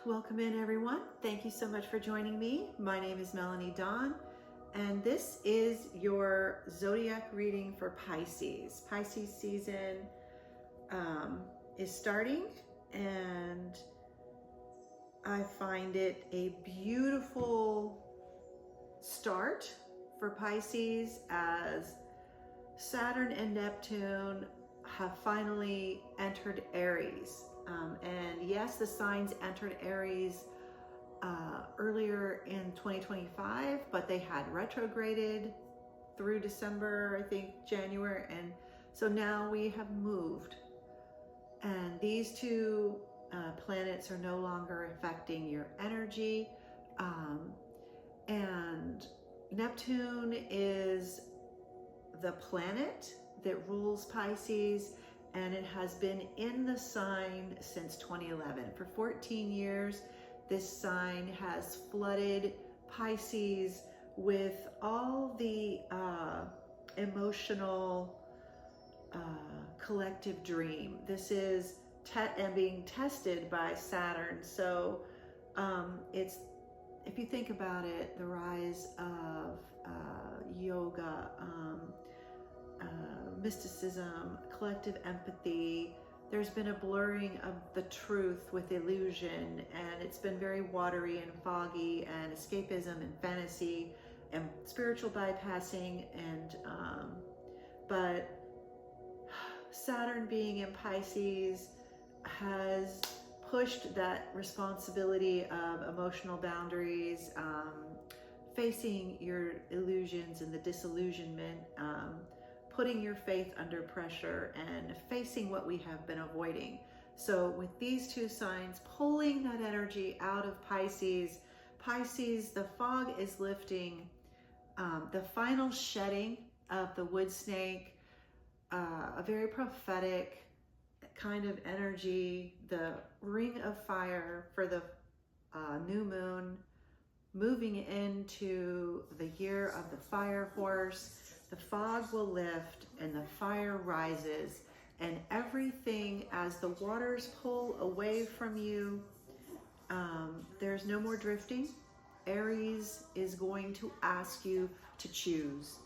Welcome in, everyone. Thank you so much for joining me. My name is Melanie Dawn, and this is your zodiac reading for Pisces. Pisces season is starting, and I find it a beautiful start for Pisces as Saturn and Neptune have finally entered Aries. And yes, the signs entered Aries earlier in 2025, but they had retrograded through December, I think January. And so now we have moved. And these two planets are no longer affecting your energy. And Neptune is the planet that rules Pisces, and it has been in the sign since 2011. For 14 years, this sign has flooded Pisces with all the emotional collective dream. This is and being tested by Saturn. So it's, if you think about it, the rise of yoga, mysticism, collective empathy. There's been a blurring of the truth with illusion, and it's been very watery and foggy, and escapism and fantasy and spiritual bypassing. And but Saturn being in Pisces has pushed that responsibility of emotional boundaries, facing your illusions and the disillusionment, putting your faith under pressure and facing what we have been avoiding. So with these two signs pulling that energy out of Pisces, the fog is lifting, the final shedding of the wood snake, a very prophetic kind of energy, the ring of fire for the new moon, moving into the year of the fire horse. The fog will lift and the fire rises, and everything, as the waters pull away from you, there's no more drifting. Aries is going to ask you to choose.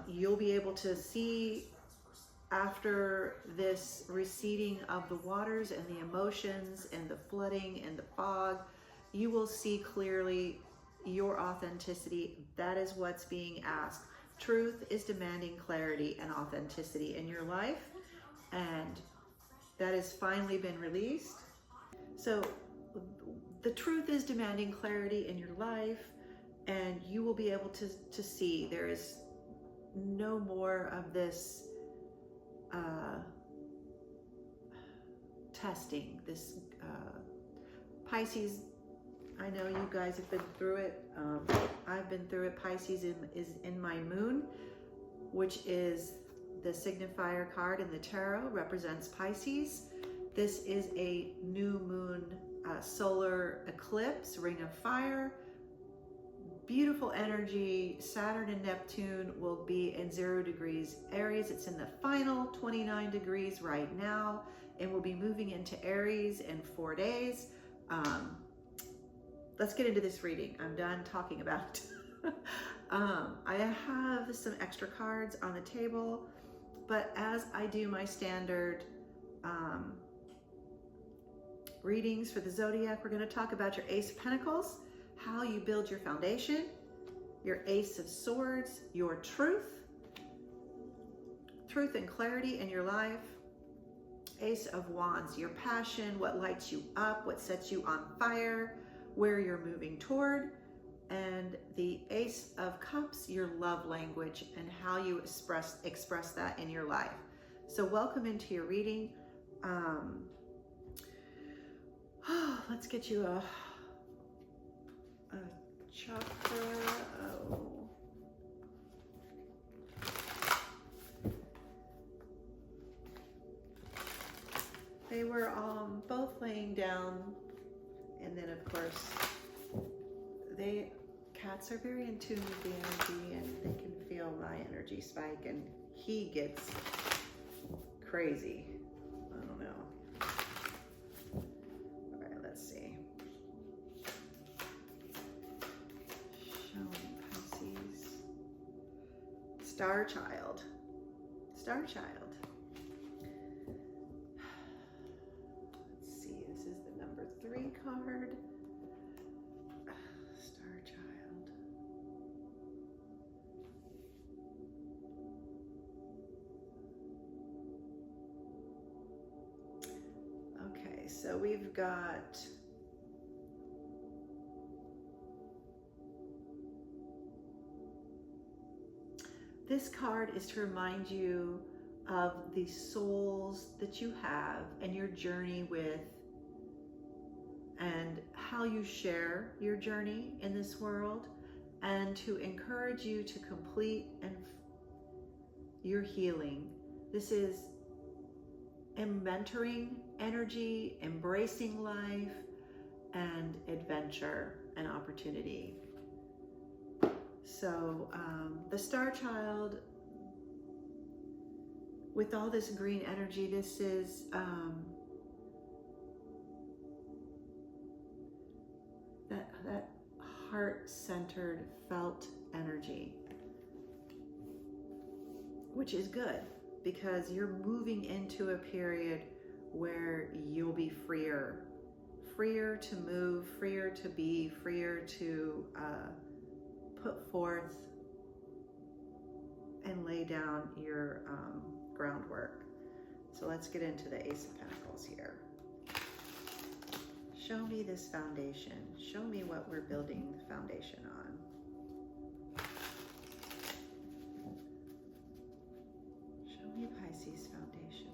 You'll be able to see, after this receding of the waters and the emotions and the flooding and the fog, you will see clearly your authenticity. That is what's being asked. Truth is demanding clarity and authenticity in your life, and that has finally been released. So the truth is demanding clarity in your life, and you will be able to see there is no more of this testing, this Pisces. I know you guys have been through it. I've been through it. Pisces is in my moon, which is the signifier card in the tarot, represents Pisces. This is a new moon solar eclipse, ring of fire. Beautiful energy. Saturn and Neptune will be in 0 degrees Aries. It's in the final 29 degrees right now, and we'll be moving into Aries in 4 days. Let's get into this reading. I'm done talking about it. I have some extra cards on the table, but as I do my standard readings for the zodiac, we're going to talk about your Ace of Pentacles, how you build your foundation, your Ace of Swords, your truth and clarity in your life, Ace of Wands, your passion, what lights you up, what sets you on fire, where you're moving toward, and the Ace of Cups, your love language and how you express that in your life. So welcome into your reading. Let's get you a chakra. They were both laying down, and then of course cats are very in tune with the energy, and they can feel my energy spike, and he gets crazy. I don't know. All right, let's see. Star Child. Star Child. Let's see, this is the number 3 card. Star Child. Okay, so we've got this card is to remind you of the souls that you have and your journey with, and how you share your journey in this world, and to encourage you to complete your healing. This is a mentoring energy, embracing life and adventure and opportunity. So the Star Child, with all this green energy, this is that heart-centered, felt energy, which is good because you're moving into a period where you'll be freer to move, freer to be, freer to put forth and lay down your groundwork. So let's get into the Ace of Pentacles here. Show me this foundation. Show me what we're building the foundation on. Show me Pisces foundation.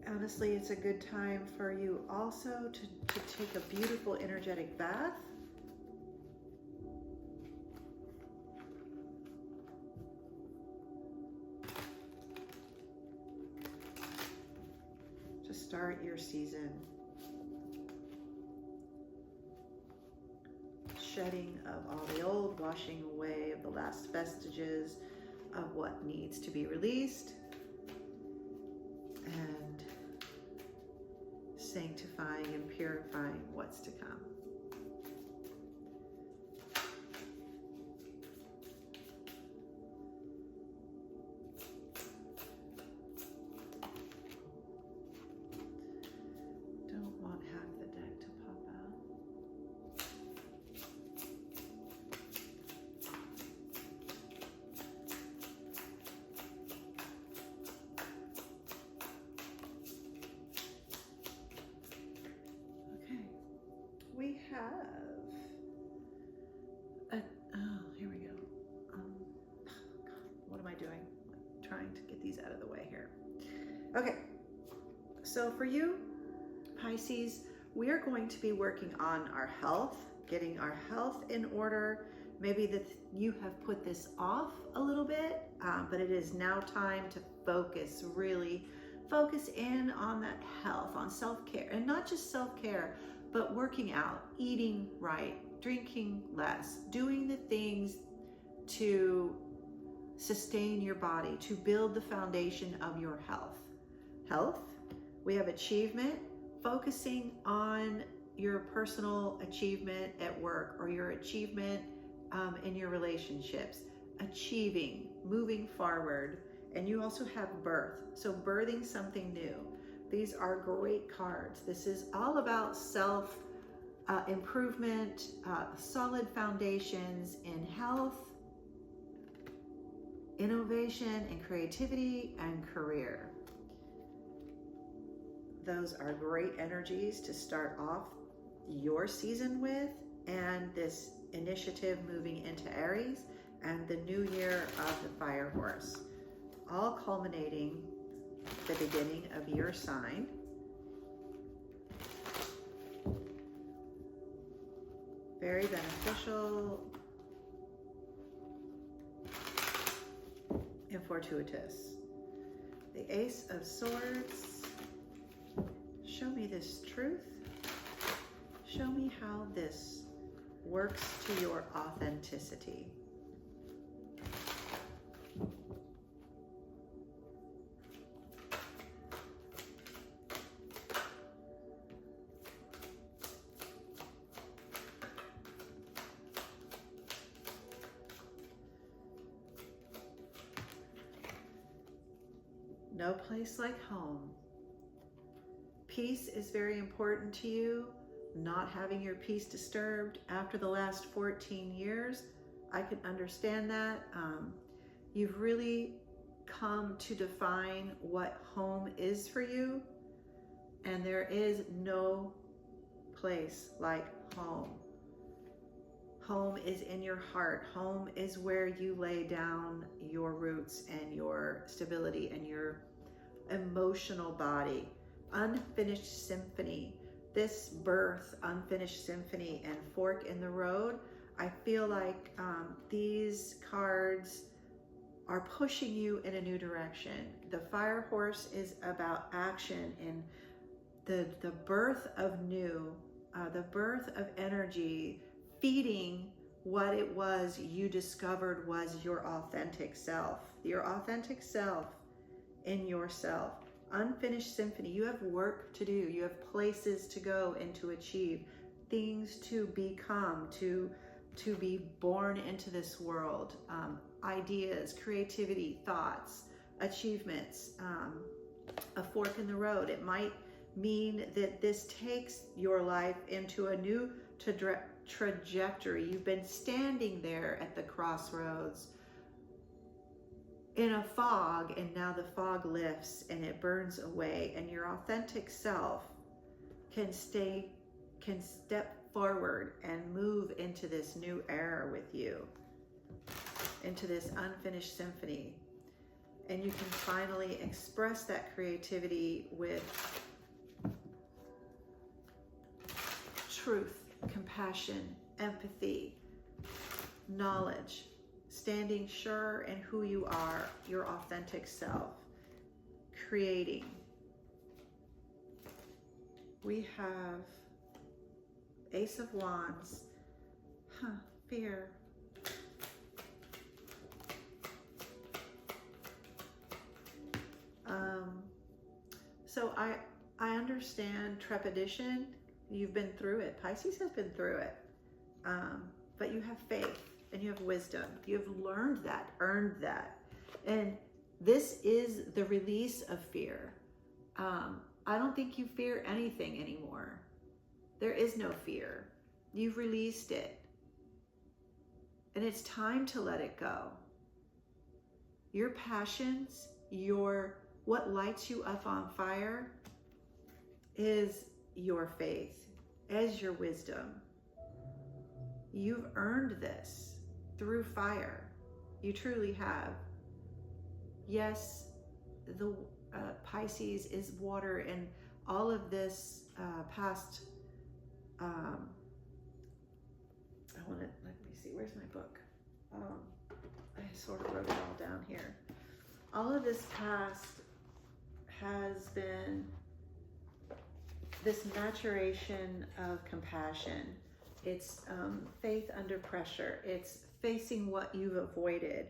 Honestly, it's a good time for you also to take a beautiful energetic bath. To start your season. Shedding of all the old, washing away of the last vestiges of what needs to be released, and sanctifying and purifying what's to come. Don't want half the deck to pop out. We have here we go. God, what am I doing? I'm trying to get these out of the way here. Okay, so for you, Pisces, we are going to be working on our health, getting our health in order. Maybe that you have put this off a little bit, but it is now time to focus, really focus in on that health, on self-care, and not just self-care, but working out, eating right, drinking less, doing the things to sustain your body, to build the foundation of your health. Health, we have achievement, focusing on your personal achievement at work or your achievement in your relationships, achieving, moving forward. And you also have birth, so birthing something new. These are great cards. This is all about self improvement, solid foundations in health, innovation and creativity, and career. Those are great energies to start off your season with, and this initiative moving into Aries and the new year of the Fire Horse, all culminating the beginning of your sign. Very beneficial and fortuitous. The Ace of Swords. Show me this truth. Show me how this works to your authenticity. No place like home. Peace is very important to you. Not having your peace disturbed after the last 14 years, I can understand that. You've really come to define what home is for you, and there is no place like home. Home is in your heart. Home is where you lay down your roots and your stability and your emotional body. Unfinished symphony. This birth, unfinished symphony, and fork in the road, I feel like these cards are pushing you in a new direction. The fire horse is about action and the birth of new, the birth of energy, feeding what it was you discovered was your authentic self in yourself. Unfinished symphony. You have work to do. You have places to go and to achieve, things to become, to be born into this world, ideas, creativity, thoughts, achievements, a fork in the road. It might mean that this takes your life into a new trajectory. You've been standing there at the crossroads in a fog, and now the fog lifts and it burns away, and your authentic self can step forward and move into this new era with you, into this unfinished symphony. And you can finally express that creativity with truth, compassion, empathy, knowledge, standing sure in who you are, your authentic self, creating. We have Ace of Wands, fear. So I understand trepidation. You've been through it. Pisces has been through it. But you have faith and you have wisdom. You have learned that, earned that. And this is the release of fear. I don't think you fear anything anymore. There is no fear. You've released it. And it's time to let it go. Your passions, what lights you up on fire is your faith, as your wisdom. You've earned this through fire. You truly have. Yes, the Pisces is water, and all of this past, let me see, where's my book? I sort of wrote it all down here. All of this past has been this maturation of compassion. It's faith under pressure. It's facing what you've avoided.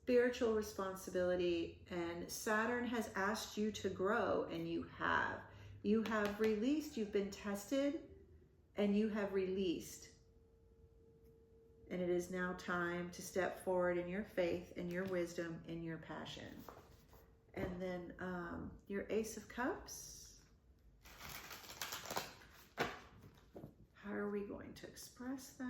Spiritual responsibility, and Saturn has asked you to grow, and you have. You have released, you've been tested, and you have released. And it is now time to step forward in your faith, in your wisdom, in your passion. And then your Ace of Cups. How are we going to express that?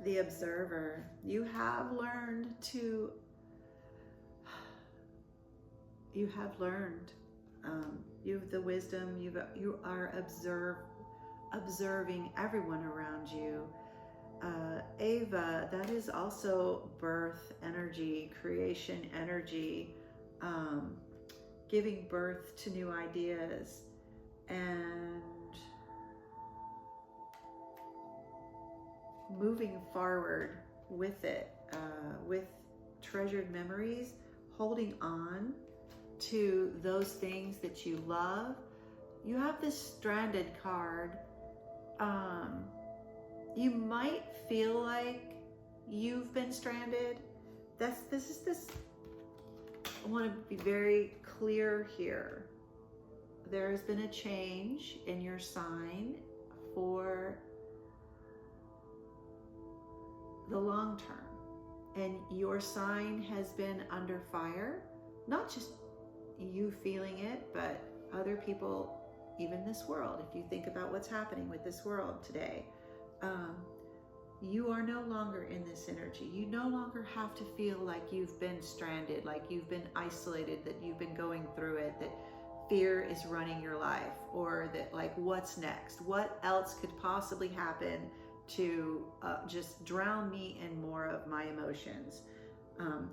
The observer. You have learned. You have the wisdom. You are observing everyone around you. Ava, that is also birth energy, creation energy, giving birth to new ideas and moving forward with it, with treasured memories, holding on to those things that you love. You have this stranded card. You might feel like you've been stranded. I want to be very clear here. There has been a change in your sign for the long term, and your sign has been under fire. Not just you feeling it, but other people, even this world. If you think about what's happening with this world today, you are no longer in this energy. You no longer have to feel like you've been stranded, like you've been isolated, that you've been going through it, that fear is running your life, or that like, what's next? What else could possibly happen to just drown me in more of my emotions?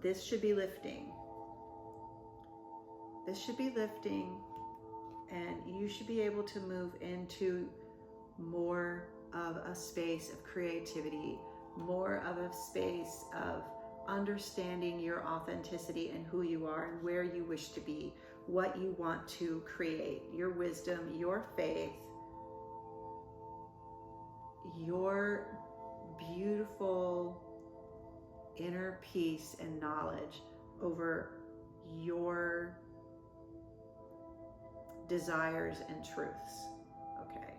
This should be lifting. This should be lifting, and you should be able to move into more of a space of creativity, more of a space of understanding your authenticity and who you are and where you wish to be, what you want to create, your wisdom, your faith, your beautiful inner peace and knowledge over your desires and truths. Okay.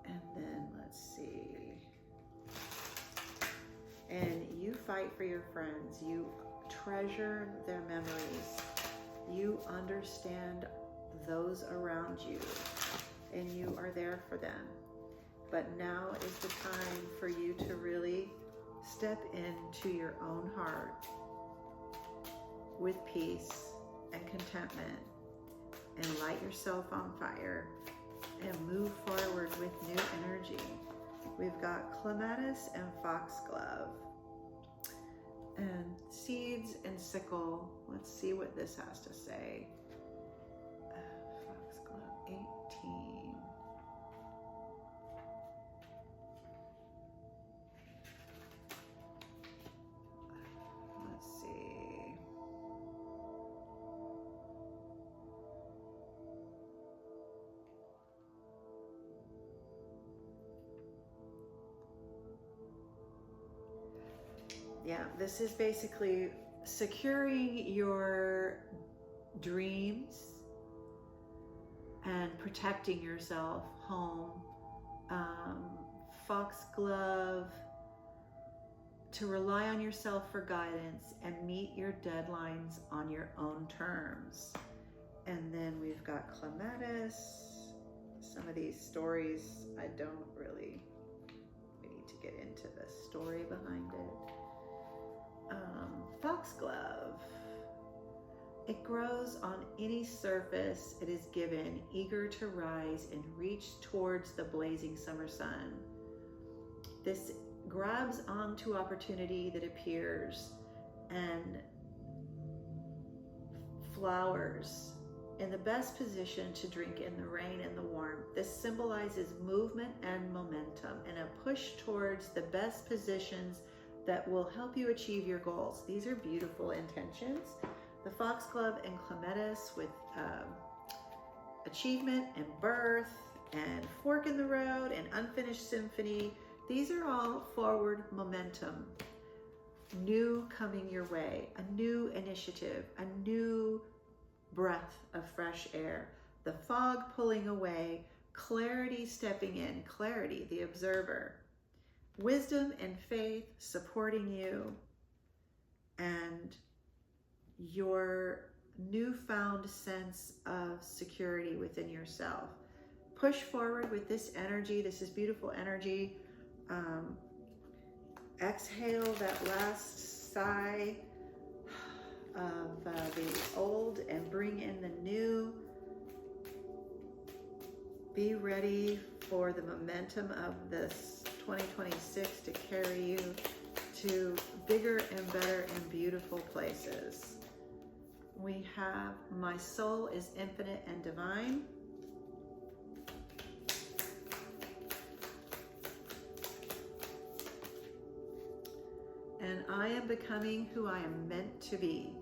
And then let's see. And you fight for your friends. You treasure their memories. You understand those around you, and you are there for them. But now is the time for you to really step into your own heart with peace and contentment, and light yourself on fire and move forward with new energy. We've got clematis and foxglove and seeds and sickle. Let's see what this has to say. Foxglove 18. Let's see. Yeah, this is basically securing your dreams and protecting yourself, home. Foxglove, to rely on yourself for guidance and meet your deadlines on your own terms. And then we've got clematis. Some of these stories, we need to get into the story behind it. Foxglove. It grows on any surface it is given, eager to rise and reach towards the blazing summer sun. This grabs onto opportunity that appears and flowers in the best position to drink in the rain and the warmth. This symbolizes movement and momentum and a push towards the best positions that will help you achieve your goals. These are beautiful intentions. The foxglove and clematis with achievement and birth and fork in the road and unfinished symphony. These are all forward momentum, new coming your way, a new initiative, a new breath of fresh air, the fog pulling away, clarity stepping in, clarity, the observer, wisdom and faith supporting you, and your newfound sense of security within yourself. Push forward with this energy. This is beautiful energy. Exhale that last sigh of the old and bring in the new. Be ready for the momentum of this 2026 to carry you to bigger and better and beautiful places. We have my soul is infinite and divine. And I am becoming who I am meant to be.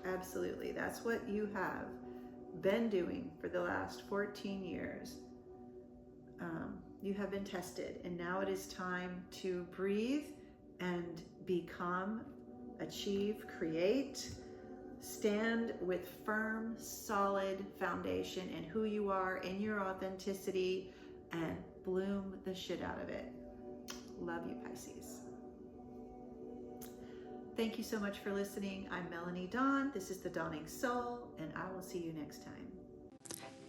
Absolutely. That's what you have been doing for the last 14 years. You have been tested, and now it is time to breathe and become, achieve, create, stand with firm, solid foundation in who you are, in your authenticity, and bloom the shit out of it. Love you, Pisces. Thank you so much for listening. I'm Melanie Dawn. This is The Dawning Soul, and I will see you next time.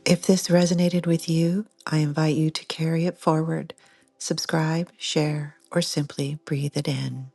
If this resonated with you, I invite you to carry it forward, subscribe, share, or simply breathe it in.